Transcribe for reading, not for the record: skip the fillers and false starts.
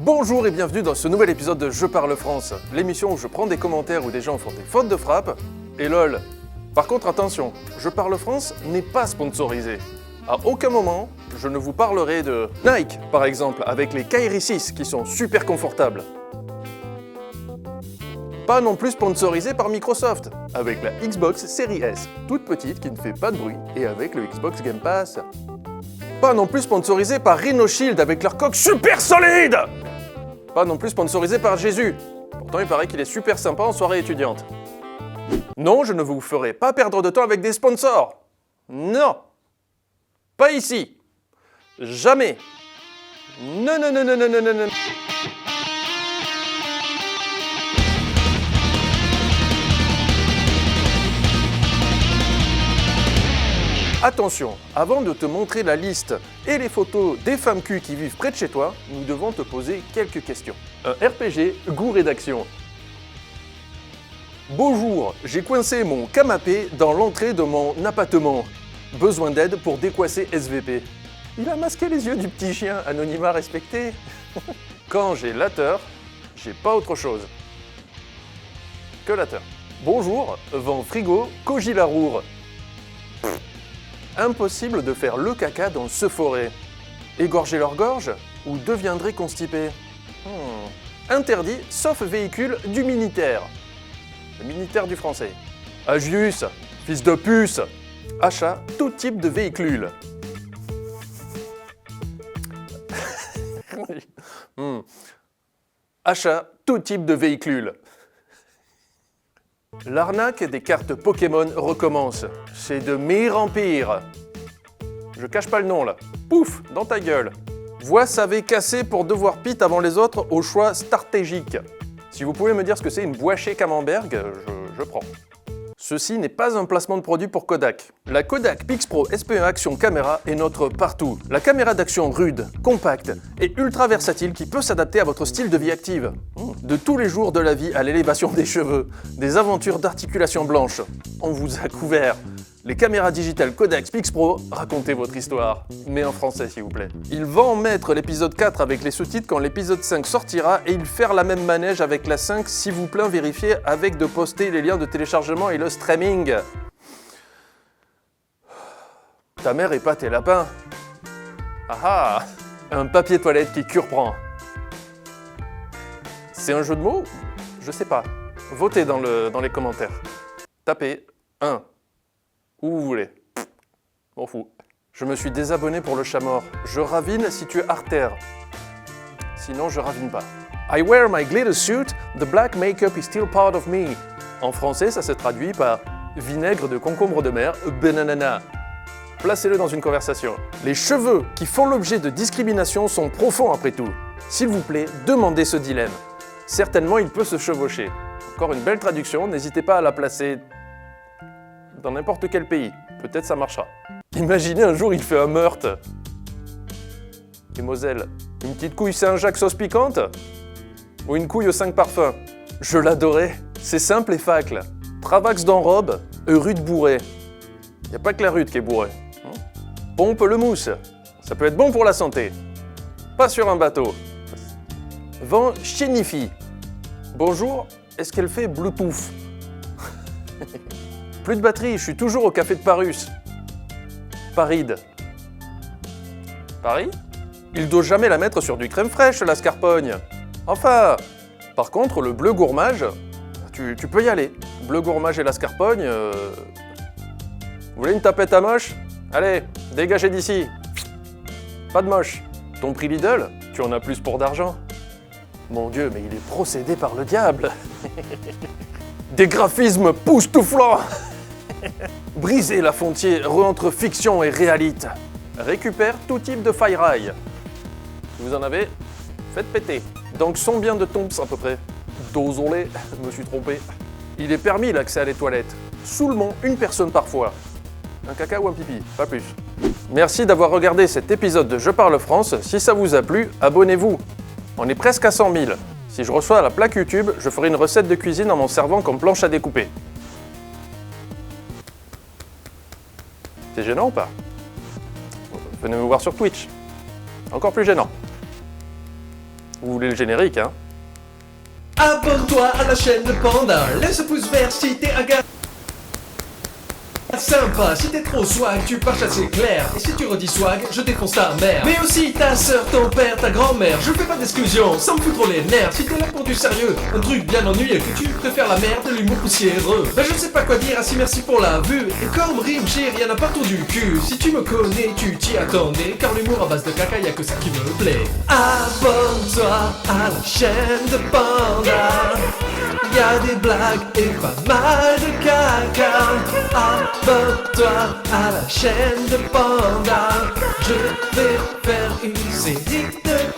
Bonjour et bienvenue dans ce nouvel épisode de Je parle France, l'émission où je prends des commentaires où des gens font des fautes de frappe, et lol. Par contre attention, Je parle France n'est pas sponsorisé. À aucun moment, je ne vous parlerai de Nike, par exemple, avec les Kyrie 6 qui sont super confortables. Pas non plus sponsorisé par Microsoft, avec la Xbox Series S, toute petite qui ne fait pas de bruit, et avec le Xbox Game Pass. Pas non plus sponsorisé par Rhino Shield avec leur coque super solide. Pas non plus sponsorisé par Jésus. Pourtant, il paraît qu'il est super sympa en soirée étudiante. Non, je ne vous ferai pas perdre de temps avec des sponsors. Non. Pas ici. Jamais. Non, non, non, non, non, non, non, non. Attention, avant de te montrer la liste et les photos des femmes culs qui vivent près de chez toi, nous devons te poser quelques questions. Un RPG, goût rédaction. Bonjour, j'ai coincé mon canapé dans l'entrée de mon appartement. Besoin d'aide pour décoincer SVP. Il a masqué les yeux du petit chien, anonymat respecté. Quand j'ai lateur, j'ai pas autre chose que lateur. Bonjour, vent frigo, Cogilarour. Impossible de faire le caca dans ce forêt. Égorger leur gorge ou deviendrait constipé. Interdit, sauf véhicule du militaire. Le militaire du français. Agius, fils de puce. Achat, tout type de véhicule. Achat, tout type de véhicule. L'arnaque des cartes Pokémon recommence. C'est de mire en pire. Je cache pas le nom là. Pouf, dans ta gueule. Voix savez casser pour devoir pit avant les autres au choix stratégique. Si vous pouvez me dire ce que c'est une boîchée camembert, je prends. Ceci n'est pas un placement de produit pour Kodak. La Kodak Pix-Pro SP1 Action Caméra est notre partout. La caméra d'action rude, compacte et ultra versatile qui peut s'adapter à votre style de vie active. De tous les jours de la vie à l'élévation des cheveux, des aventures d'articulation blanche. On vous a couvert. Les caméras digitales Kodak Pix-Pro, racontez votre histoire. Mais en français s'il vous plaît. Il va en mettre l'épisode 4 avec les sous-titres quand l'épisode 5 sortira et il faire la même manège avec la 5 s'il vous plaît vérifiez avec de poster les liens de téléchargement et le streaming. Ta mère épate tes lapins. Ah ah. Un papier toilette qui cure-prend. C'est un jeu de mots? Je sais pas. Votez dans les commentaires. Tapez 1. Où vous voulez. M'en fous. Je me suis désabonné pour le chat mort. Je ravine si tu es artère. Sinon, je ravine pas. I wear my glitter suit, the black makeup is still part of me. En français, ça se traduit par vinaigre de concombre de mer, bananana. Placez-le dans une conversation. Les cheveux qui font l'objet de discrimination sont profonds après tout. S'il vous plaît, demandez ce dilemme. Certainement, il peut se chevaucher. Encore une belle traduction, n'hésitez pas à la placer dans n'importe quel pays. Peut-être ça marchera. Imaginez un jour il fait un meurtre. Et Moselle, une petite couille Saint-Jacques sauce piquante? Ou une couille aux 5 parfums? Je l'adorais. C'est simple et facle. Travax dans robe, rude bourré. Y a pas que la rude qui est bourrée. Pompe le mousse. Ça peut être bon pour la santé. Pas sur un bateau. Vent chénifie. Bonjour, est-ce qu'elle fait Bluetooth? Plus de batterie, je suis toujours au café de Parus. Paride. Paris? Il doit jamais la mettre sur du crème fraîche, la scarpogne. Enfin, par contre, le bleu gourmage, tu peux y aller. Bleu gourmage et la scarpogne. Vous voulez une tapette à moche? Allez, dégagez d'ici. Pas de moche. Ton prix Lidl? Tu en as plus pour d'argent. Mon Dieu, mais il est procédé par le diable. Des graphismes poustouflants. Briser la frontière entre fiction et réalité. Récupère tout type de faille-rail. Si vous en avez, faites péter. Donc son bien de tombes à peu près. Désolé, je me suis trompé. Il est permis l'accès à les toilettes. Sous le mont, une personne parfois. Un caca ou un pipi, pas plus. Merci d'avoir regardé cet épisode de Je parle France. Si ça vous a plu, abonnez-vous. On est presque à 100 000. Si je reçois la plaque YouTube, je ferai une recette de cuisine en m'en servant comme planche à découper. C'est gênant ou pas? Venez me voir sur Twitch. Encore plus gênant. Vous voulez le générique, hein? Abonne-toi à la chaîne de Panda, laisse un pouce vert si t'es un gars sympa. Si t'es trop swag, tu pars chasser clair. Et si tu redis swag, je défonce ta mère. Mais aussi ta soeur, ton père, ta grand-mère. Je fais pas d'exclusion, ça me fout trop les nerfs. Si t'es là pour du sérieux, un truc bien ennuyeux, que tu préfères la merde, de l'humour poussiéreux. Ben je sais pas quoi dire, assez merci pour la vue. Et comme rime, y'en a partout du cul. Si tu me connais, tu t'y attendais. Car l'humour à base de caca, y'a que ça qui me plaît. Abonne-toi à la chaîne de Panda. Y'a des blagues et pas mal de caca. Abonne-toi à la chaîne de Panda. Je vais faire une série de